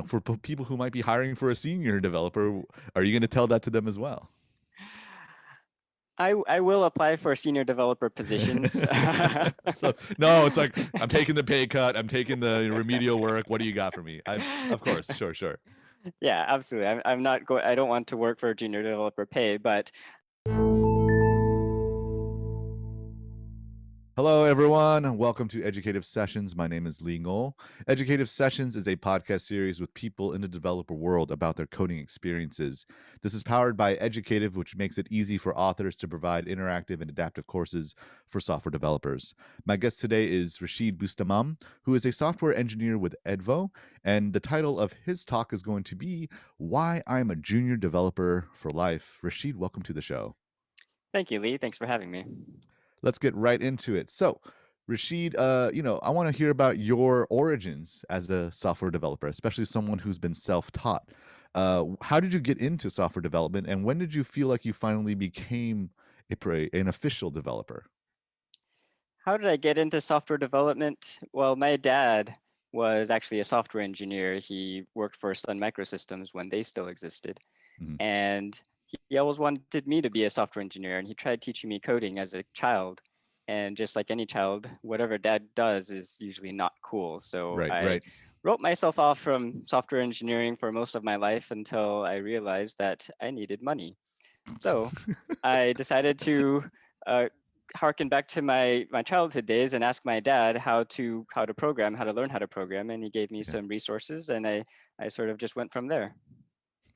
for people who might be hiring for a senior developer, are you going to tell that to them as well? I will apply for senior developer positions. So no, it's like I'm taking the pay cut, I'm taking the remedial work. What do you got for me? Of course, sure, sure. Yeah, absolutely. I'm not going. I don't want to work for junior developer pay, but Hello, everyone, and welcome to Educative Sessions. My name is Lee Ngol. Educative Sessions is a podcast series with people in the developer world about their coding experiences. This is powered by Educative, which makes it easy for authors to provide interactive and adaptive courses for software developers. My guest today is Rashid Bustamam, who is a software engineer with Edvo, and the title of his talk is going to be Why I'm a Junior Developer for Life. Rashid, welcome to the show. thank you, Lee. Thanks for having me. Let's get right into it. So, Rashid, I want to hear about your origins as a software developer, especially someone who's been self-taught. How did you get into software development, and when did you feel like you finally became an official developer? How did I get into software development? Well, my dad was actually a software engineer. He worked for Sun Microsystems when they still existed, Mhm. and he always wanted me to be a software engineer. And he tried teaching me coding as a child. And just like any child, whatever dad does is usually not cool. So Right, I right. wrote myself off from software engineering for most of my life until I realized that I needed money. So I decided to uh, harken back to my childhood days and ask my dad how to program, how to learn how to program, and he gave me Yeah. some resources, and I sort of just went from there.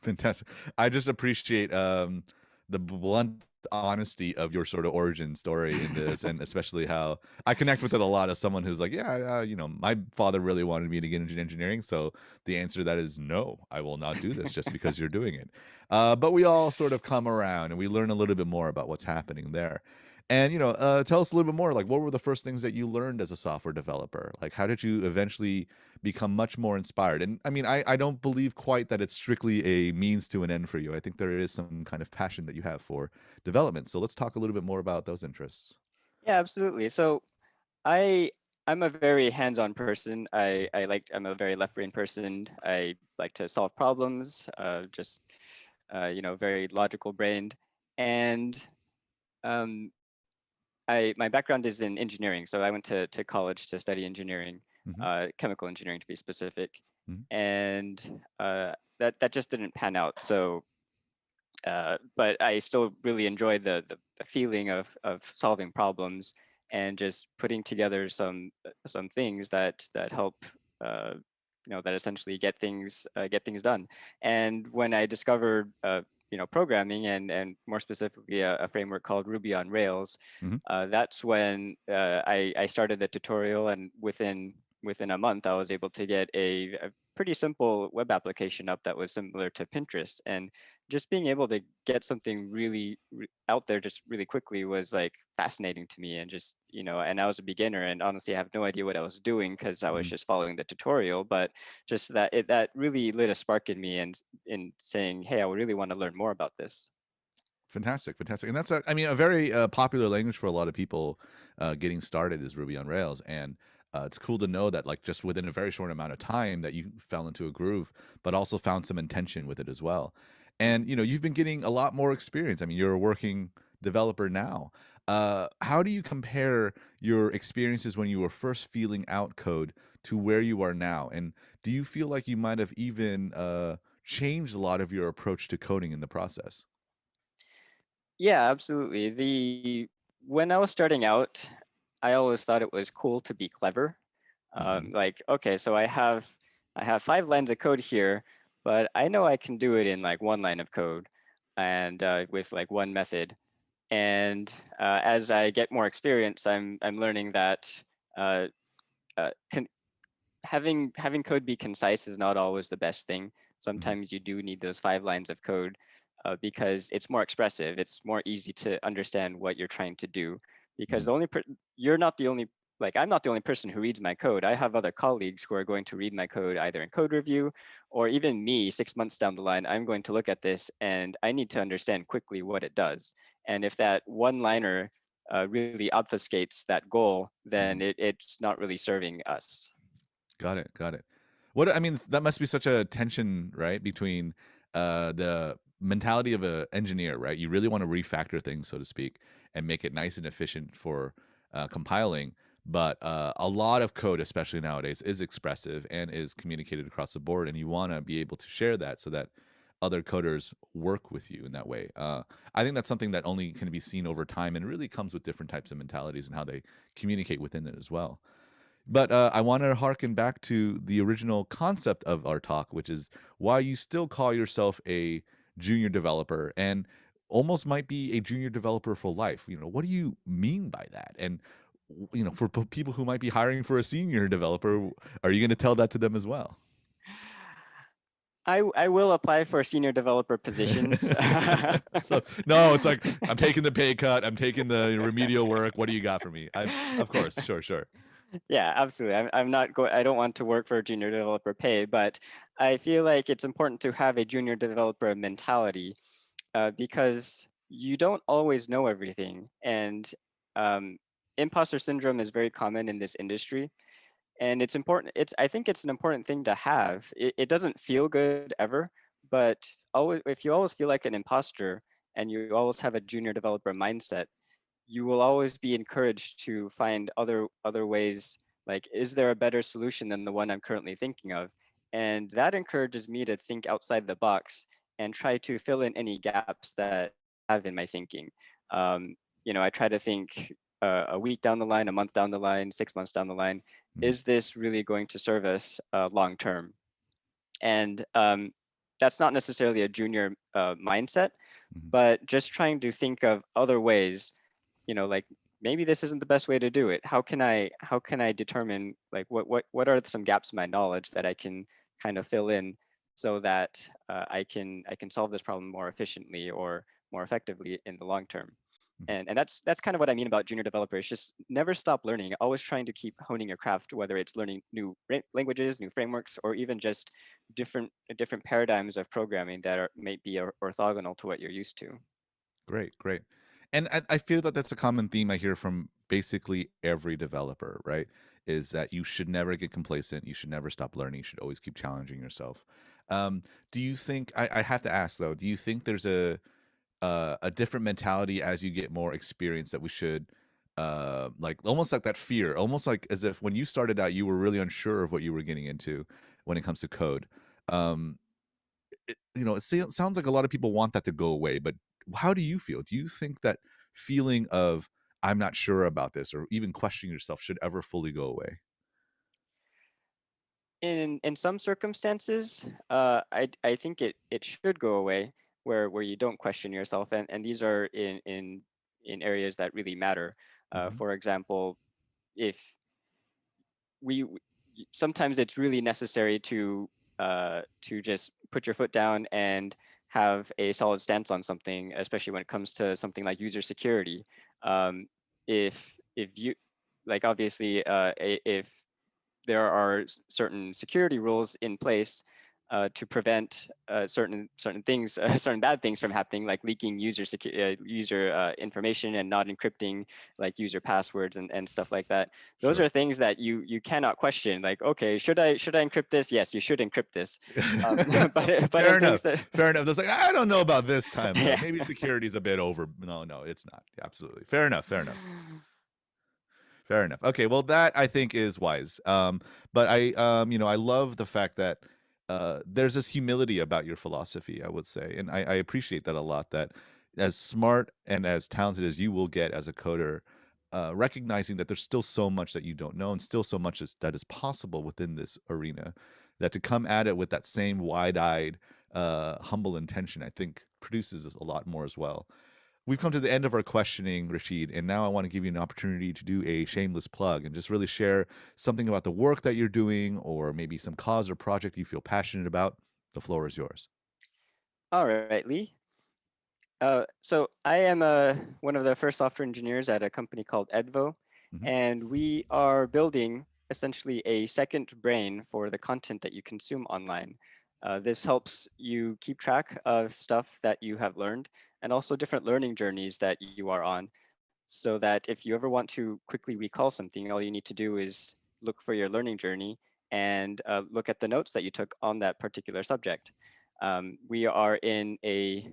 Fantastic. I just appreciate the blunt honesty of your sort of origin story in this, and especially how I connect with it a lot as someone who's like, yeah, my father really wanted me to get into engineering, so the answer to that is no, I will not do this just because you're doing it. But we all sort of come around and we learn a little bit more about what's happening there. And tell us a little bit more. Like, what were the first things that you learned as a software developer? Like, how did you eventually become much more inspired? And I mean, I don't believe quite that it's strictly a means to an end for you. I think there is some kind of passion that you have for development. So let's talk a little bit more about those interests. Yeah, absolutely. So I I'm a very hands-on person. I'm a very left-brain person. I like to solve problems. Just very logical brained, and um, I my background is in engineering, so I went to college to study engineering, Hmm. chemical engineering to be specific, Hmm. and that just didn't pan out. So, but I still really enjoyed the feeling of solving problems and just putting together some things that help. Uh, that essentially get things done. And when I discovered programming and more specifically a framework called Ruby on Rails, Hmm. that's when I started the tutorial, and within a month I was able to get a pretty simple web application up that was similar to Pinterest. And just being able to get something really out there just really quickly was like fascinating to me. And just and I was a beginner, and honestly I have no idea what I was doing because I was Hmm. just following the tutorial. But just that really lit a spark in me, and in saying, hey, I really want to learn more about this. Fantastic, fantastic. And that's I mean, a very popular language for a lot of people getting started is Ruby on Rails. And it's cool to know that, like, just within a very short amount of time, that you fell into a groove, but also found some intention with it as well. And you've been getting a lot more experience. I mean, you're a working developer now. How do you compare your experiences when you were first feeling out code to where you are now? And do you feel like you might have even changed a lot of your approach to coding in the process? Yeah, absolutely. The When I was starting out, I always thought it was cool to be clever. Hmm. Like, okay, so I have 5 lines of code here, but I know I can do it in like one line of code, and with like one method. And as I get more experience, I'm learning that uh, uh, con- having code be concise is not always the best thing. Hmm. Sometimes you do need those 5 lines of code because it's more expressive. It's more easy to understand what you're trying to do. Because Hmm. you're not the only like I'm not the only person who reads my code. I have other colleagues who are going to read my code either in code review, or even me 6 months down the line. I'm going to look at this and I need to understand quickly what it does. And if that one liner really obfuscates that goal, Hmm. then it's not really serving us. Got it. Got it. What I mean, that must be such a tension, right, between the mentality of a engineer, right? You really want to refactor things, so to speak, and make it nice and efficient for compiling. But a lot of code, especially nowadays, is expressive and is communicated across the board, and you want to be able to share that so that other coders work with you in that way. I think that's something that only can be seen over time, and really comes with different types of mentalities and how they communicate within it as well. But I want to harken back to the original concept of our talk, which is why you still call yourself a junior developer and almost might be a junior developer for life. What do you mean by that? And for people who might be hiring for a senior developer, are you going to tell that to them as well? I will apply for senior developer positions. So no, it's like I'm taking the pay cut, I'm taking the remedial work. What do you got for me? Of course, sure, sure. Yeah, absolutely. I'm not going. I don't want to work for a junior developer pay, but I feel like it's important to have a junior developer mentality, because you don't always know everything, and um, imposter syndrome is very common in this industry. And it's important. I think it's an important thing to have. It doesn't feel good ever, but always, if you always feel like an imposter and you always have a junior developer mindset, you will always be encouraged to find other ways. Like, is there a better solution than the one I'm currently thinking of? And that encourages me to think outside the box and try to fill in any gaps that I have in my thinking. um, I try to think a week down the line, a month down the line, 6 months down the line, Mhm, is this really going to serve us long term? And that's not necessarily a junior mindset, mhm. but just trying to think of other ways, like, maybe this isn't the best way to do it. How can I determine, like, what are some gaps in my knowledge that I can kind of fill in, so that I can solve this problem more efficiently or more effectively in the long term. Mhm. And that's kind of what I mean about junior developers. Just never stop learning, always trying to keep honing your craft, whether it's learning new languages, new frameworks, or even just different paradigms of programming that may be orthogonal to what you're used to. Great, great. And I feel that that's a common theme I hear from basically every developer, right? Is that you should never get complacent. You should never stop learning. You should always keep challenging yourself. Um, do you think, I have to ask though, do you think there's a different mentality as you get more experience that we should like almost like that fear, almost like as if when you started out, you were really unsure of what you were getting into when it comes to code. Um, it sounds like a lot of people want that to go away, but how do you feel? Do you think that feeling of I'm not sure about this or even questioning yourself should ever fully go away? In some circumstances, I think it should go away, where you don't question yourself, and these are in areas that really matter. Mhm. For example, if sometimes it's really necessary to just put your foot down and have a solid stance on something, especially when it comes to something like user security. If you, like, obviously, if there are certain security rules in place to prevent certain things, certain bad things from happening, like leaking user information and not encrypting like user passwords and stuff like that. Those Sure. are things that you cannot question. Like, okay, should I encrypt this? Yes, you should encrypt this. But Fair in things enough. that Fair enough. There's like, I don't know about this time though. yeah. Maybe security's a bit over. No, no, it's not. Absolutely. Fair enough. Fair enough. Fair enough. Okay, well, that I think is wise. But I love the fact that there's this humility about your philosophy, I would say, and I appreciate that a lot. That as smart and as talented as you will get as a coder, recognizing that there's still so much that you don't know, and still so much that is possible within this arena, that to come at it with that same wide-eyed, humble intention, I think produces a lot more as well. We've come to the end of our questioning, Rashid, and now I want to give you an opportunity to do a shameless plug and just really share something about the work that you're doing or maybe some cause or project you feel passionate about. The floor is yours. All right, Lee. So I am one of the first software engineers at a company called Edvo, Mhm. and we are building essentially a second brain for the content that you consume online. This helps you keep track of stuff that you have learned and also different learning journeys that you are on, so that if you ever want to quickly recall something, all you need to do is look for your learning journey and look at the notes that you took on that particular subject. We are in a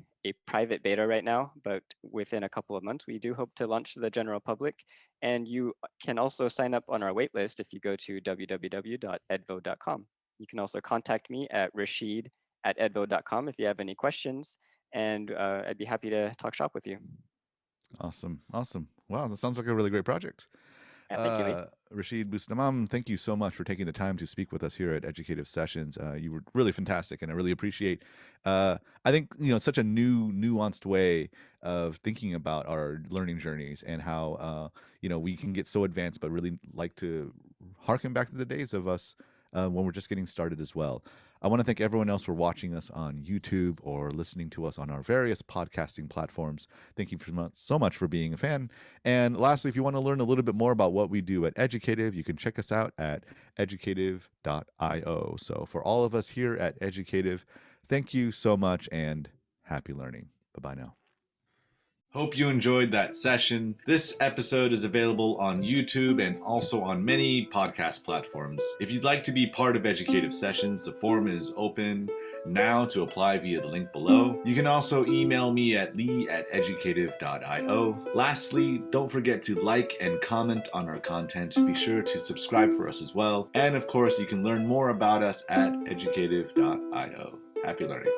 private beta right now, but within a couple of months, we do hope to launch to the general public. And you can also sign up on our waitlist if you go to www.edvo.com. You can also contact me at rashid@edvo.com if you have any questions, and I'd be happy to talk shop with you. Awesome. Awesome. Wow, that sounds like a really great project. Yeah, thank you, Lee. Rashid Bustamam, thank you so much for taking the time to speak with us here at Educative Sessions. You were really fantastic, and I really appreciate. I think such a nuanced way of thinking about our learning journeys and how we can get so advanced, but really like to harken back to the days of us when we're just getting started as well. I want to thank everyone else for watching us on YouTube or listening to us on our various podcasting platforms. Thank you so much for being a fan. And lastly, if you want to learn a little bit more about what we do at Educative, you can check us out at educative.io. So for all of us here at Educative, thank you so much and happy learning. Bye-bye now. Hope you enjoyed that session. This episode is available on YouTube and also on many podcast platforms. If you'd like to be part of Educative Sessions, the form is open now to apply via the link below. You can also email me at lee@educative.io. Lastly, don't forget to like and comment on our content. Be sure to subscribe for us as well. And of course, you can learn more about us at educative.io. Happy learning.